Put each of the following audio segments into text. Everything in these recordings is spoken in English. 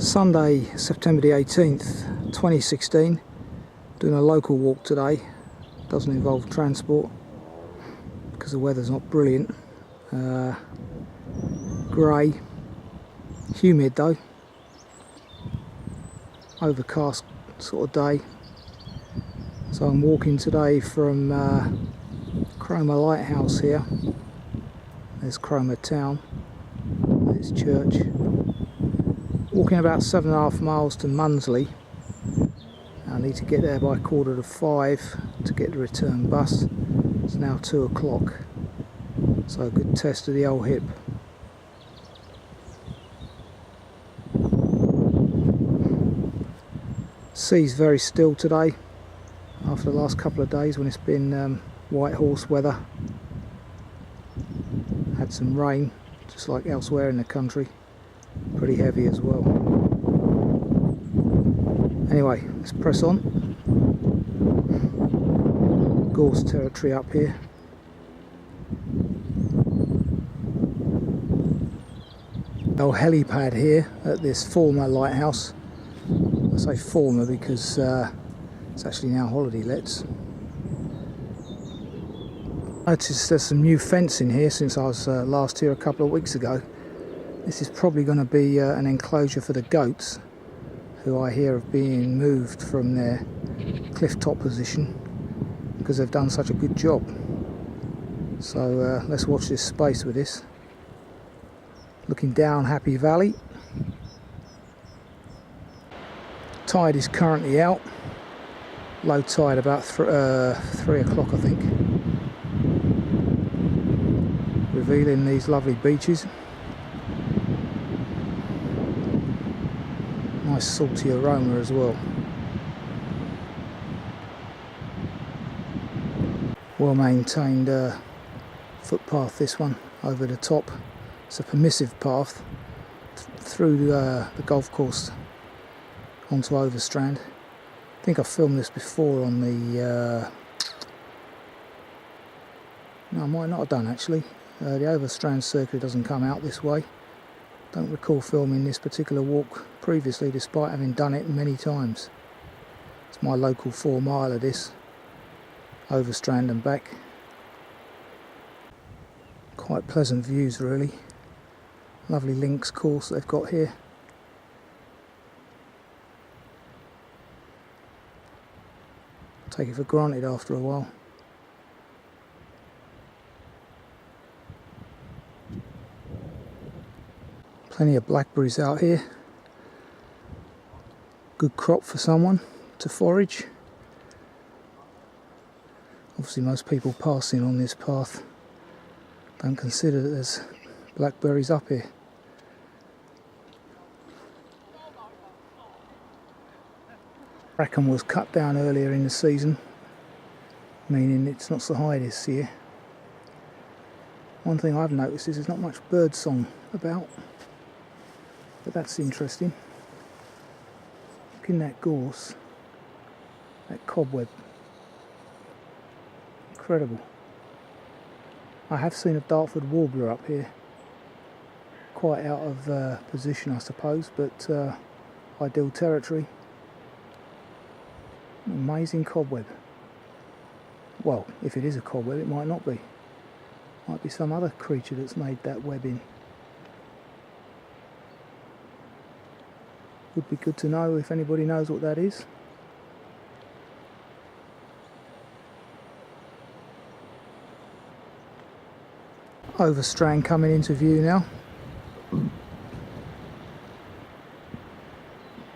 Sunday, September the 18th, 2016. Doing a local walk today. Doesn't involve transport because the weather's not brilliant. Grey, humid though, overcast sort of day. So I'm walking today from Cromer lighthouse here. There's Cromer town, there's church. Walking about 7.5 miles to Mundesley. I need to get there by 4:45 to get the return bus. It's now 2 o'clock, so a good test of the old hip. Sea's very still today after the last couple of days when it's been white horse weather. Had some rain just like elsewhere in the country, pretty heavy as well. Anyway, let's press on. Gorse territory up here. Old helipad here at this former lighthouse. I say former because it's actually now holiday lets. Noticed there's some new fencing here since I was last here a couple of weeks ago. This is probably going to be an enclosure for the goats, who I hear have been moved from their cliff top position because they've done such a good job. So let's watch this space with this. Looking down Happy Valley. Tide is currently out. Low tide about 3 o'clock I think. Revealing these lovely beaches. Nice salty aroma as well. Well maintained footpath, this one over the top. It's a permissive path through the golf course onto Overstrand. I think I've filmed this before on the no, I might not have done actually. The Overstrand circuit doesn't come out this way. Don't recall filming this particular walk previously, despite having done it many times. It's my local 4 mile of this, Overstrand and back. Quite pleasant views really. Lovely links course they've got here. Take it for granted after a while. Plenty of blackberries out here. Good crop for someone to forage. Obviously most people passing on this path don't consider that there's blackberries up here. Bracken was cut down earlier in the season, meaning it's not so high this year. One thing I've noticed is there's not much bird song about. But that's interesting. Look in that gorse, that cobweb. Incredible. I have seen a Dartford warbler up here. Quite out of position I suppose, but ideal territory. Amazing cobweb. Well, if it is a cobweb it might not be. Might be some other creature that's made that webbing. Would be good to know if anybody knows what that is. Overstrand coming into view now.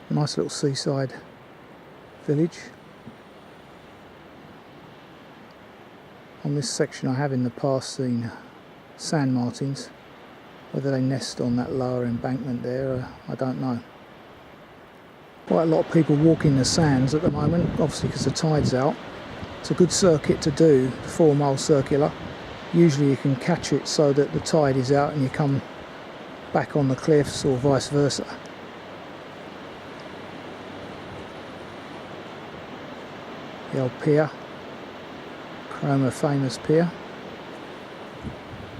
Nice little seaside village. On this section I have in the past seen sand martins. Whether they nest on that lower embankment there, I don't know. Quite a lot of people walking the sands at the moment, obviously because the tide's out. It's a good circuit to do, the 4 mile circular. Usually you can catch it so that the tide is out and you come back on the cliffs or vice versa. The old pier, Cromer famous pier.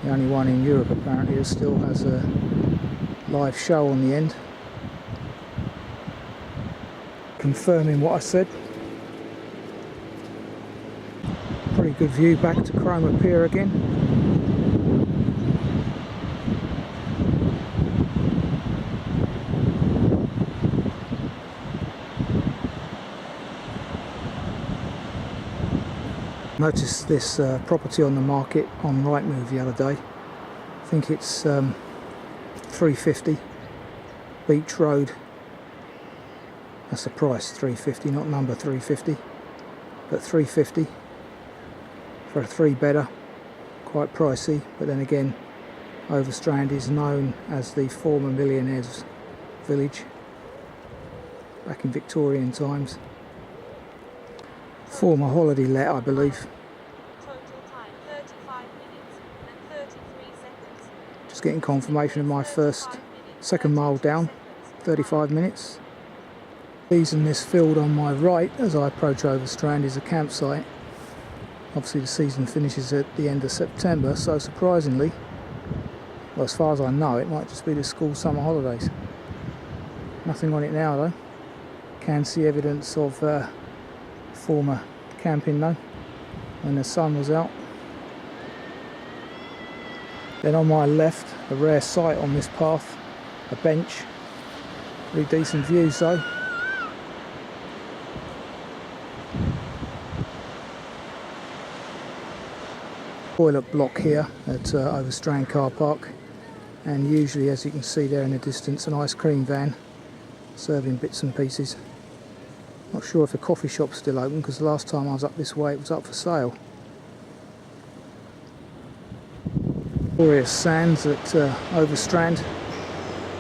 The only one in Europe apparently that still has a live show on the end. confirming what I said. Pretty good view back to Cromer Pier again. Noticed this property on the market on Rightmove the other day. I think it's 350 Beach Road. That's the price, 350, not number 350, but 350 for a 3-bedder. Quite pricey, but then again, Overstrand is known as the former millionaires' village back in Victorian times. Former holiday let, I believe. Total time 35 minutes and 33 seconds. Just getting confirmation of my second mile down, 35 minutes. Season this field on my right as I approach Overstrand is a campsite. Obviously the season finishes at the end of September, so surprisingly, well, as far as I know, it might just be the school summer holidays. Nothing on it now though. Can see evidence of former camping though, when the sun was out. Then on my left, a rare sight on this path, a bench. Pretty decent views though. Toilet block here at Overstrand car park, and usually, as you can see there in the distance, an ice cream van serving bits and pieces. Not sure if the coffee shop's still open, because the last time I was up this way it was up for sale. Glorious sands at Overstrand,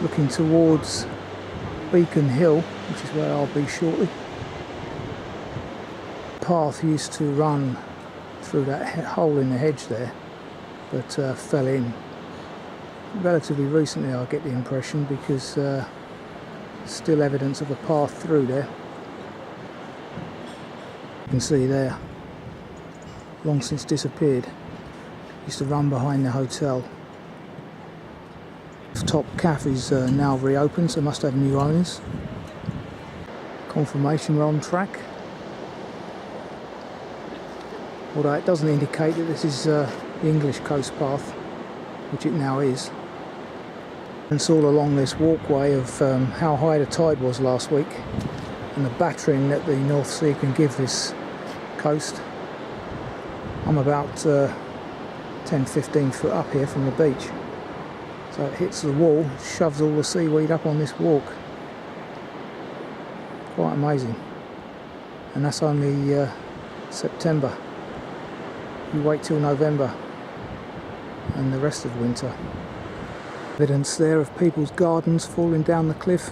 looking towards Beacon Hill, which is where I'll be shortly. The path used to run through that hole in the hedge there, but fell in relatively recently, I get the impression, because still evidence of a path through there. You can see there, long since disappeared. Used to run behind the hotel. The top cafe's now reopened, so must have new owners. Confirmation we're on track. Although it doesn't indicate that this is the English coast path, which it now is. And it's all along this walkway of how high the tide was last week and the battering that the North Sea can give this coast. I'm about 10-15 foot up here from the beach, so it hits the wall, shoves all the seaweed up on this walk. Quite amazing. And that's only September. You wait till November and the rest of winter. Evidence there of people's gardens falling down the cliff.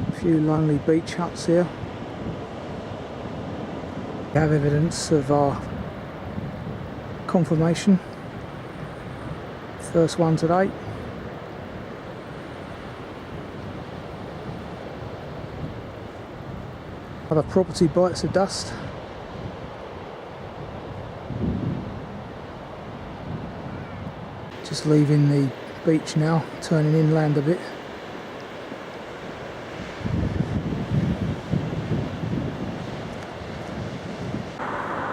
A few lonely beach huts here. We have evidence of our confirmation. First one today. Other property bites of dust. Just leaving the beach now, turning inland a bit.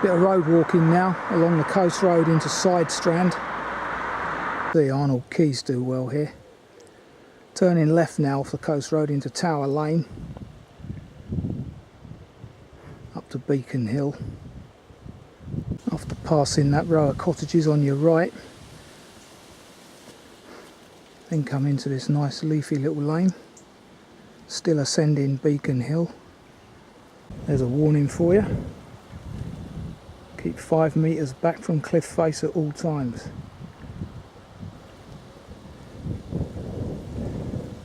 Bit of road walking now along the coast road into Side Strand. The Arnold Quays do well here. Turning left now off the coast road into Tower Lane, up to Beacon Hill. After passing that row of cottages on your right, then come into this nice leafy little lane. Still ascending Beacon Hill. There's a warning for you. Keep 5 metres back from cliff face at all times.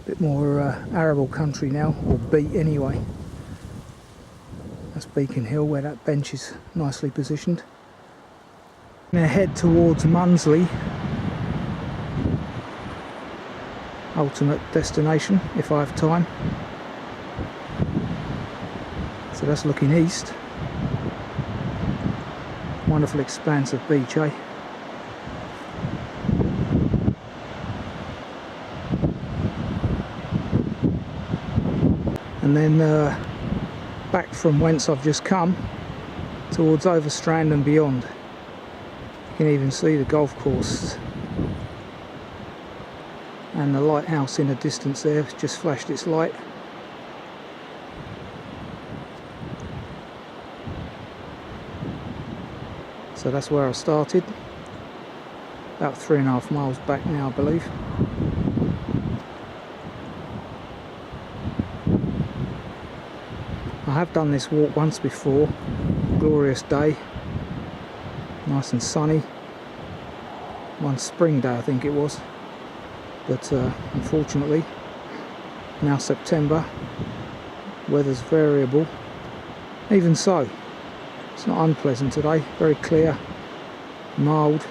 Bit more arable country now, or beat anyway. That's Beacon Hill where that bench is nicely positioned. I'm going to head towards Mundesley, ultimate destination if I have time. So that's looking east. Wonderful expanse of beach, eh? And then back from whence I've just come towards Overstrand and beyond. You can even see the golf course and the lighthouse in the distance there, just flashed its light. So that's where I started, about 3.5 miles back now, I believe. I have done this walk once before, glorious day, nice and sunny, one spring day I think it was, but unfortunately now September, weather's variable. Even so, it's not unpleasant today, very clear, mild,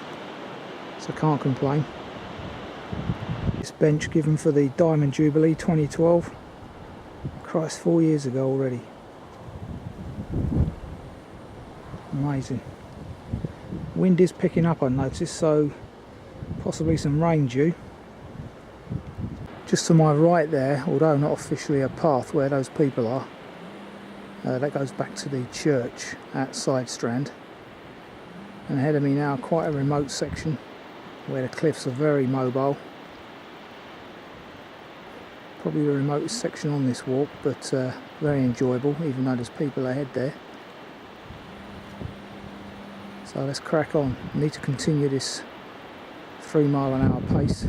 so I can't complain. This bench given for the Diamond Jubilee 2012, Christ, 4 years ago already. Amazing. Wind is picking up, I noticed, so possibly some rain due. Just to my right there, although not officially a path where those people are, that goes back to the church at Side Strand. And ahead of me now, quite a remote section where the cliffs are very mobile. Probably the remotest section on this walk, but very enjoyable, even though there's people ahead there. So let's crack on. I need to continue this 3 mile an hour pace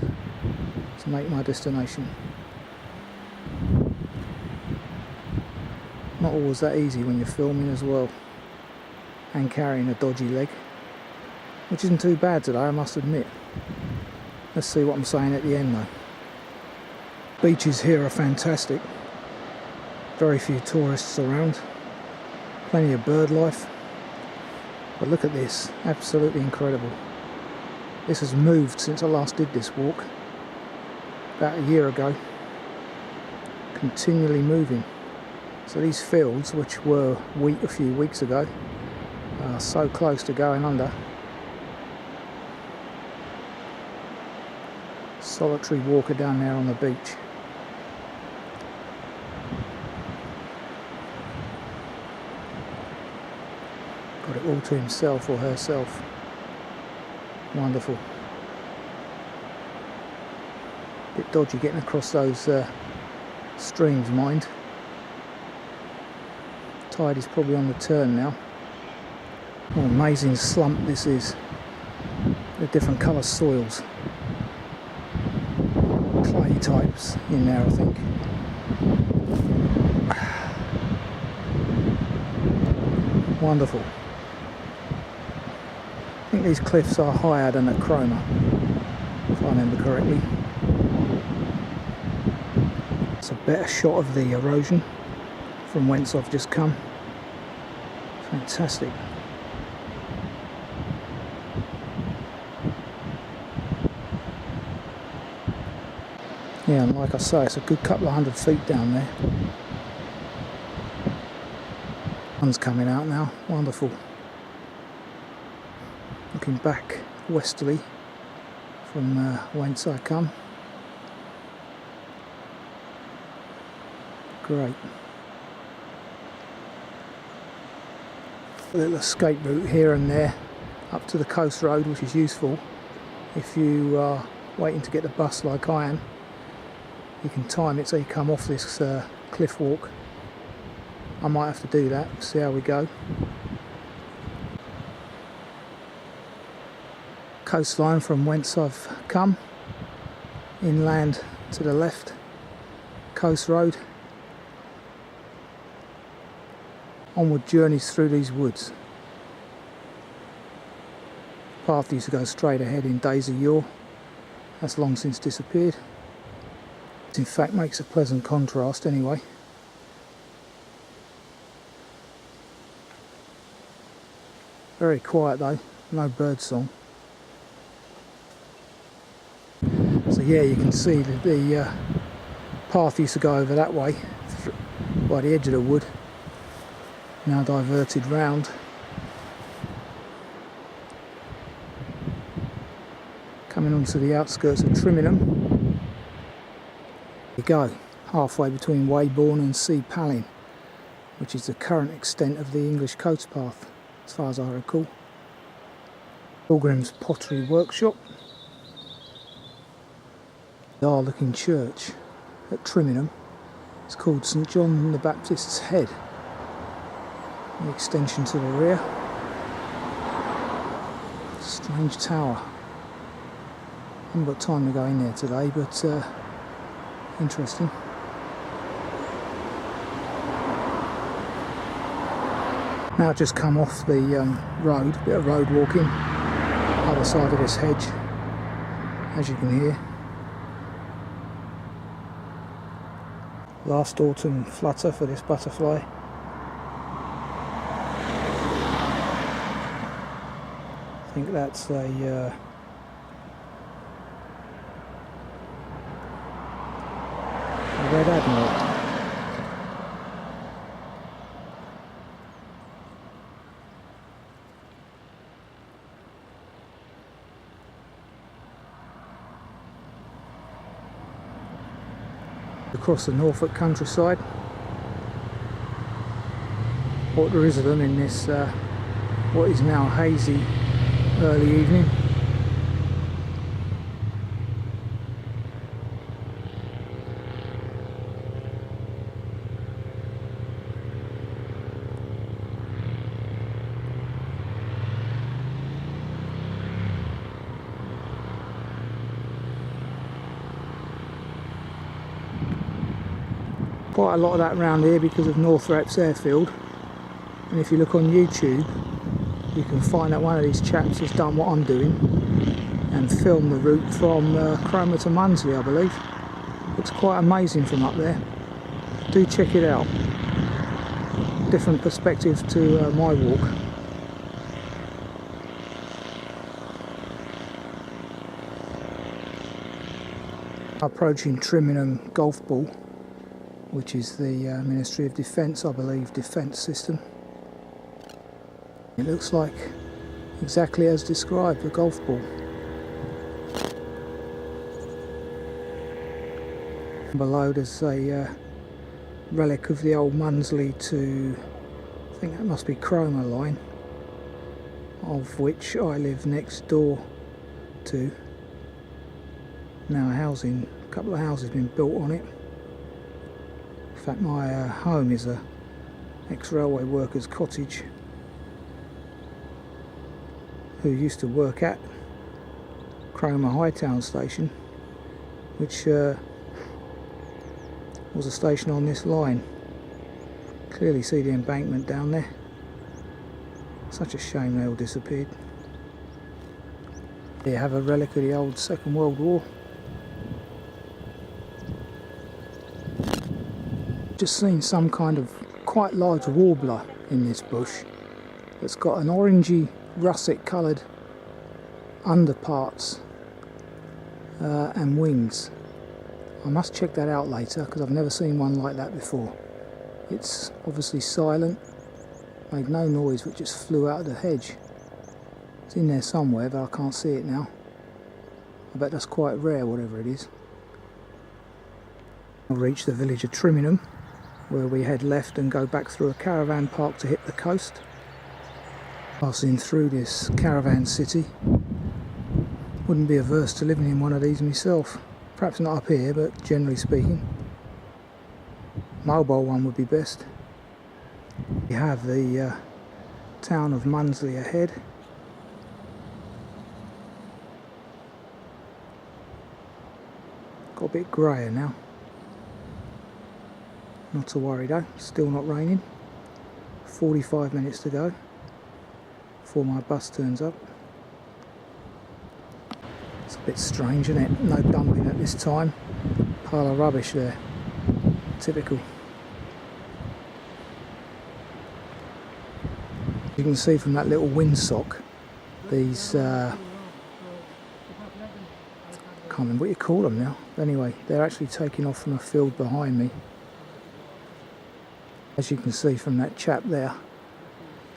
to make my destination. Not always that easy when you're filming as well, and carrying a dodgy leg, which isn't too bad today, I must admit. Let's see what I'm saying at the end though. Beaches here are fantastic, very few tourists around, plenty of bird life, but look at this, absolutely incredible. This has moved since I last did this walk, about a year ago, continually moving. So these fields, which were wheat a few weeks ago, are so close to going under. Solitary walker down there on the beach. Got it all to himself or herself. Wonderful. Bit dodgy getting across those streams, mind. Tide is probably on the turn now. What an amazing slump this is. The different colour soils. Clay types in there, I think. Wonderful. I think these cliffs are higher than at Cromer, if I remember correctly. It's a better shot of the erosion from whence I've just come. Fantastic. Yeah, and like I say, it's a good couple of 100 feet down there. Sun's coming out now, wonderful. Looking back westerly from whence I come. Great. A little escape route here and there up to the coast road, which is useful if you are waiting to get the bus like I am. You can time it so you come off this cliff walk. I might have to do that, see how we go. Coastline from whence I've come, inland to the left, coast road. Onward journeys through these woods. Path used to go straight ahead in days of yore. That's long since disappeared. It in fact makes a pleasant contrast anyway. Very quiet though, no bird song. So yeah, you can see that the path used to go over that way by the edge of the wood. Now diverted round. Coming onto the outskirts of Trimingham. There you go, halfway between Weybourne and Sea Palin, which is the current extent of the English coast path, as far as I recall. Pilgrim's Pottery Workshop. The looking church at Trimingham. It's called St John the Baptist's Head. The extension to the rear. Strange tower. Haven't got time to go in there today, but interesting. Now I've just come off the road, bit of road walking, other side of this hedge, as you can hear. Last autumn flutter for this butterfly. I think that's a Red Admiral. Across the Norfolk countryside. What there is of them in this what is now hazy early evening. Quite a lot of that around here because of Northrep's airfield, and if you look on YouTube you can find that one of these chaps has done what I'm doing and filmed the route from Cromer to Mundesley, I believe. Looks quite amazing from up there. Do check it out. Different perspective to my walk. Approaching Trimingham Golf Ball, which is the Ministry of Defence, I believe, defence system. It looks like exactly as described, the golf ball. Below there's a relic of the old Mundesley to, I think that must be Cromer line, of which I live next door to. Now a couple of houses have been built on it. In fact, my home is a ex-railway worker's cottage who used to work at Cromer Hightown station, which was a station on this line. Clearly see the embankment down there. Such a shame they all disappeared. There you have a relic of the old Second World War. Just seen some kind of quite large warbler in this bush that's got an orangey russet coloured underparts and wings. I must check that out later because I've never seen one like that before. It's obviously silent, made no noise but just flew out of the hedge. It's in there somewhere but I can't see it now. I bet that's quite rare, whatever it is. I'll reach the village of Trimingham, where we head left and go back through a caravan park to hit the coast. Passing through this caravan city. Wouldn't be averse to living in one of these myself. Perhaps not up here, but generally speaking. Mobile one would be best. You have the town of Mundesley ahead. Got a bit greyer now. Not to worry though, still not raining. 45 minutes to go before my bus turns up. It's a bit strange, isn't it? No dumping at this time. Pile of rubbish there. Typical. You can see from that little windsock, these, can't remember what you call them now. But anyway, they're actually taking off from a field behind me. As you can see from that chap there,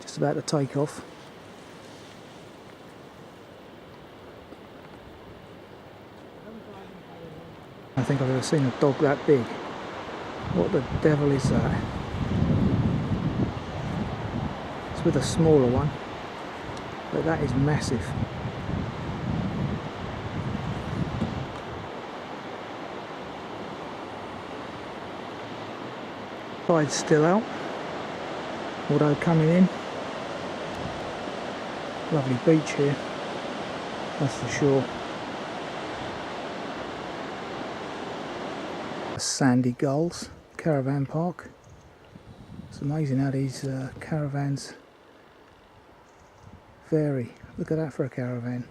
just about to take off. don't think I've ever seen a dog that big. What the devil is that? It's with a smaller one, but that is massive. Tide's still out, although coming in. Lovely beach here, that's for sure. Sandy Gulls caravan park. It's amazing how these caravans vary. Look at that for a caravan.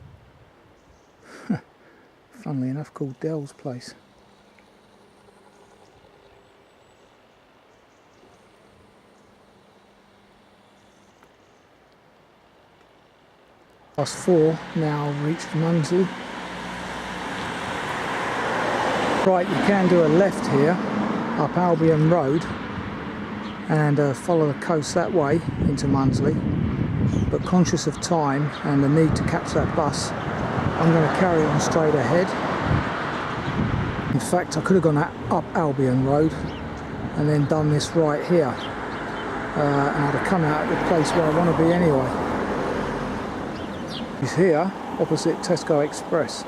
Funnily enough called Dell's Place. Past 4, now reached Mundesley. Right, you can do a left here up Albion Road and follow the coast that way into Mundesley, but conscious of time and the need to catch that bus, I'm going to carry on straight ahead. In fact, I could have gone up Albion Road and then done this right here, and I'd have come out at the place where I want to be anyway. It's here opposite Tesco Express.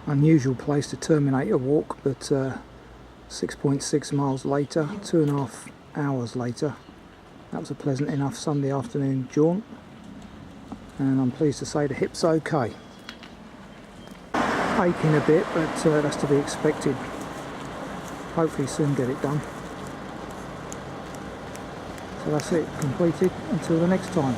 Unusual place to terminate your walk, but 6.6 miles later, 2.5 hours later, that was a pleasant enough Sunday afternoon jaunt, and I'm pleased to say the hip's okay. Aching a bit, but that's to be expected. Hopefully soon get it done. So that's it, completed. Until the next time.